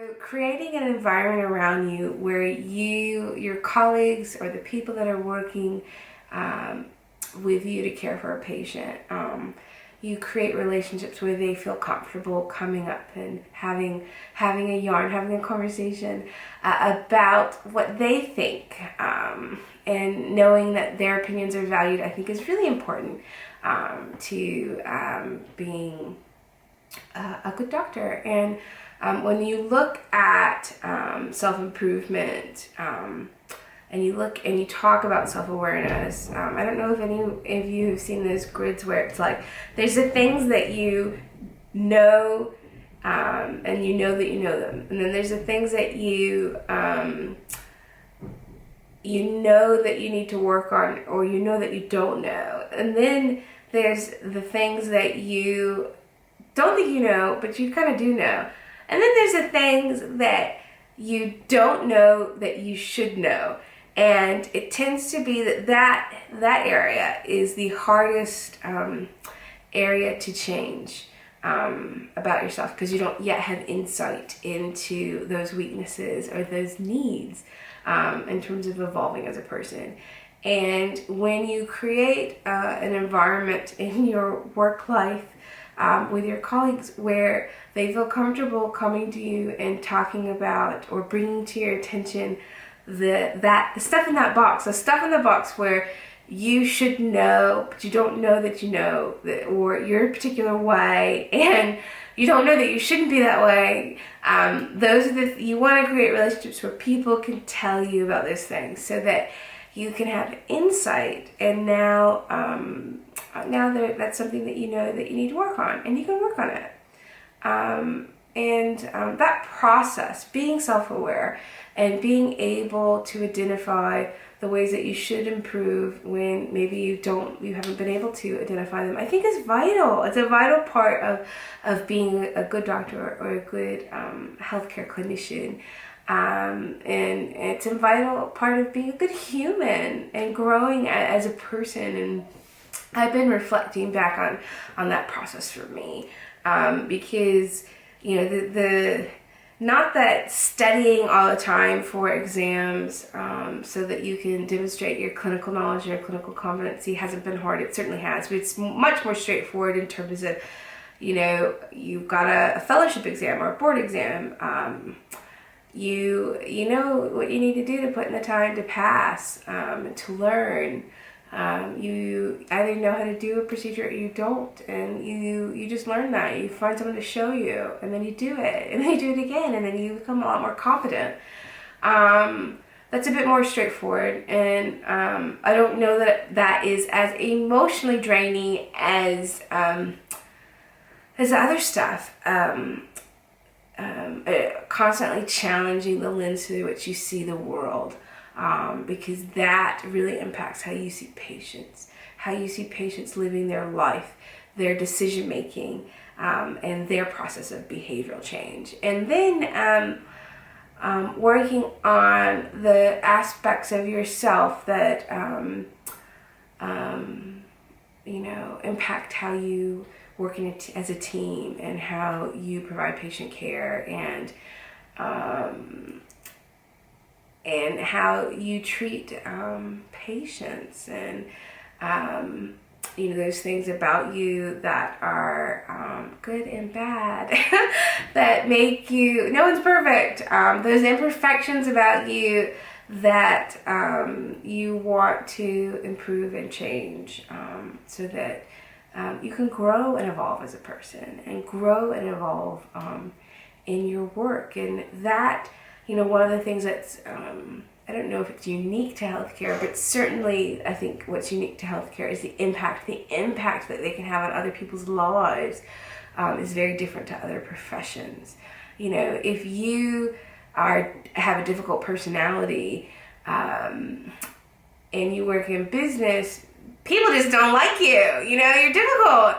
So creating an environment around you where your colleagues, or the people that are working um, with you to care for a patient, you create relationships where they feel comfortable coming up and having a yarn, having a conversation about what they think, and knowing that their opinions are valued, I think, is really important to being a good doctor. And when you look at self-improvement, and you look and you talk about self-awareness, I don't know if any of you have seen those grids where it's like there's the things that you know, and you know that you know them, and then there's the things that you know that you need to work on, or you know that you don't know, and then there's the things that you don't think you know, but you kind of do know. And then there's the things that you don't know that you should know. And it tends to be that area is the hardest area to change about yourself, because you don't yet have insight into those weaknesses or those needs in terms of evolving as a person. And when you create an environment in your work life with your colleagues where they feel comfortable coming to you and talking about or bringing to your attention the stuff in that box, the stuff in the box where you should know, but you don't know that you know, or your particular way, and you don't know that you shouldn't be that way. Those are you want to create relationships where people can tell you about those things, so that you can have insight. And now that's something that you know that you need to work on, and you can work on it. That process, being self-aware and being able to identify the ways that you should improve when maybe you haven't been able to identify them, I think is vital. It's a vital part of being a good doctor or a good healthcare clinician. And it's a vital part of being a good human and growing as a person. And I've been reflecting back on that process for me, because the not that studying all the time for exams so that you can demonstrate your clinical knowledge and your clinical competency hasn't been hard. It certainly has, but it's much more straightforward in terms of, you've got a fellowship exam or a board exam. You know what you need to do to put in the time to pass, to learn. You either know how to do a procedure or you don't, and you just learn that. You find someone to show you, and then you do it, and then you do it again, and then you become a lot more competent. That's a bit more straightforward, and I don't know that is as emotionally draining as the other stuff. Constantly challenging the lens through which you see the world, because that really impacts how you see patients living their life, their decision making, and their process of behavioral change. And then working on the aspects of yourself that impact how you work as a team, and how you provide patient care, and how you treat patients, and those things about you that are good and bad that make you, no one's perfect, those imperfections about you that you want to improve and change, so that you can grow and evolve as a person, and grow and evolve in your work. And that, one of the things that's, I don't know if it's unique to healthcare, but certainly I think what's unique to healthcare is the impact that they can have on other people's lives is very different to other professions. If you have a difficult personality, and you work in business, people just don't like you. You're difficult.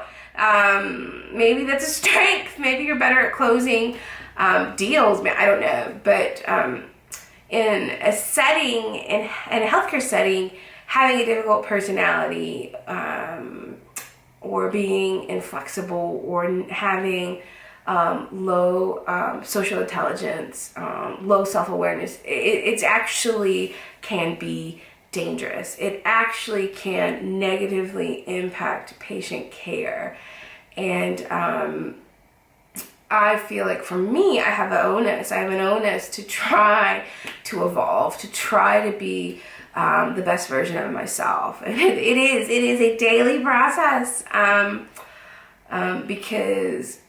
Maybe that's a strength. Maybe you're better at closing deals. I don't know. But in a setting, in a healthcare setting, having a difficult personality, or being inflexible, or having low social intelligence, low self-awareness, it's actually can be dangerous. It actually can negatively impact patient care. And I feel like for me, I have an onus to try to evolve, to try to be the best version of myself. And it is a daily process, because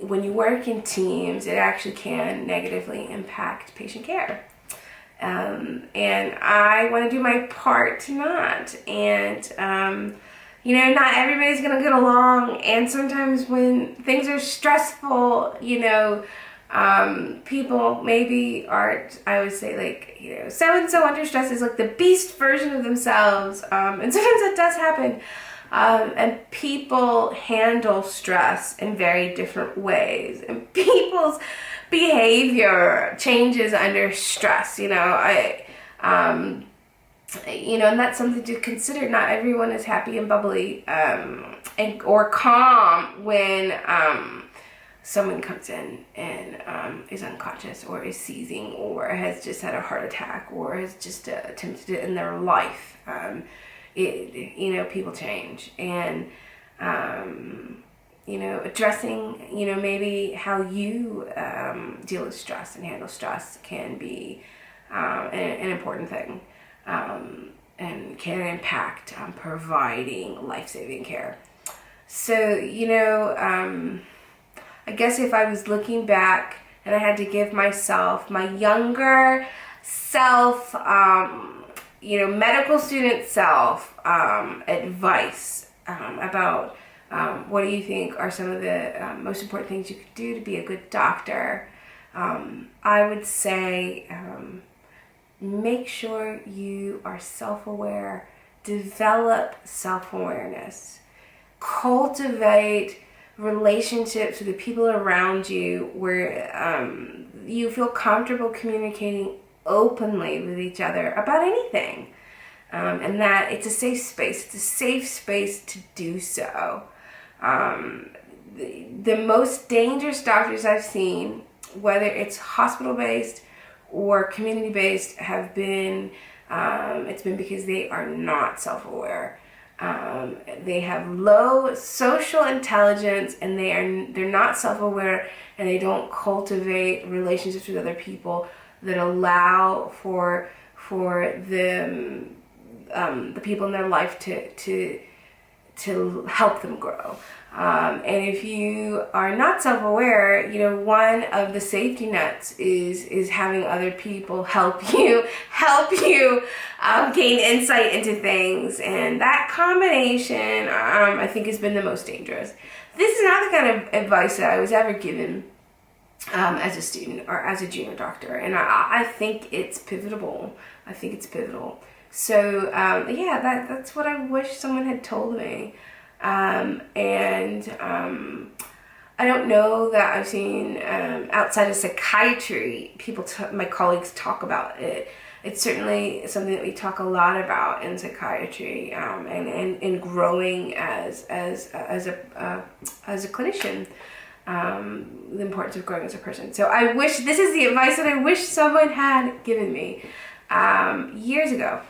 when you work in teams, it actually can negatively impact patient care. And I want to do my part to not. And, not everybody's going to get along. And sometimes when things are stressful, people maybe aren't, I would say, like, so-and-so under stress is like the beast version of themselves. And sometimes that does happen. And people handle stress in very different ways. And people's behavior changes under stress, and that's something to consider. Not everyone is happy and bubbly or calm when someone comes in and is unconscious or is seizing or has just had a heart attack or has just attempted it in their life. People change. And addressing, maybe how you deal with stress and handle stress can be an important thing, and can impact providing life-saving care. So, I guess if I was looking back and I had to give myself, my younger self, medical student self, advice about what do you think are some of the most important things you could do to be a good doctor, I would say make sure you are self-aware, develop self-awareness, cultivate relationships with the people around you where you feel comfortable communicating openly with each other about anything, and that it's a safe space. It's a safe space to do so. The most dangerous doctors I've seen, whether it's hospital-based or community-based, have been, it's been because they are not self-aware. They have low social intelligence, and they're not self-aware, and they don't cultivate relationships with other people that allow for the people in their life to help them grow. And if you are not self-aware, one of the safety nets is having other people help you gain insight into things. And that combination, I think, has been the most dangerous. This is not the kind of advice that I was ever given as a student or as a junior doctor. And I think it's pivotal. So, that's what I wish someone had told me. I don't know that I've seen, outside of psychiatry, my colleagues talk about it. It's certainly something that we talk a lot about in psychiatry, and growing as a clinician, the importance of growing as a person. So this is the advice that I wish someone had given me years ago.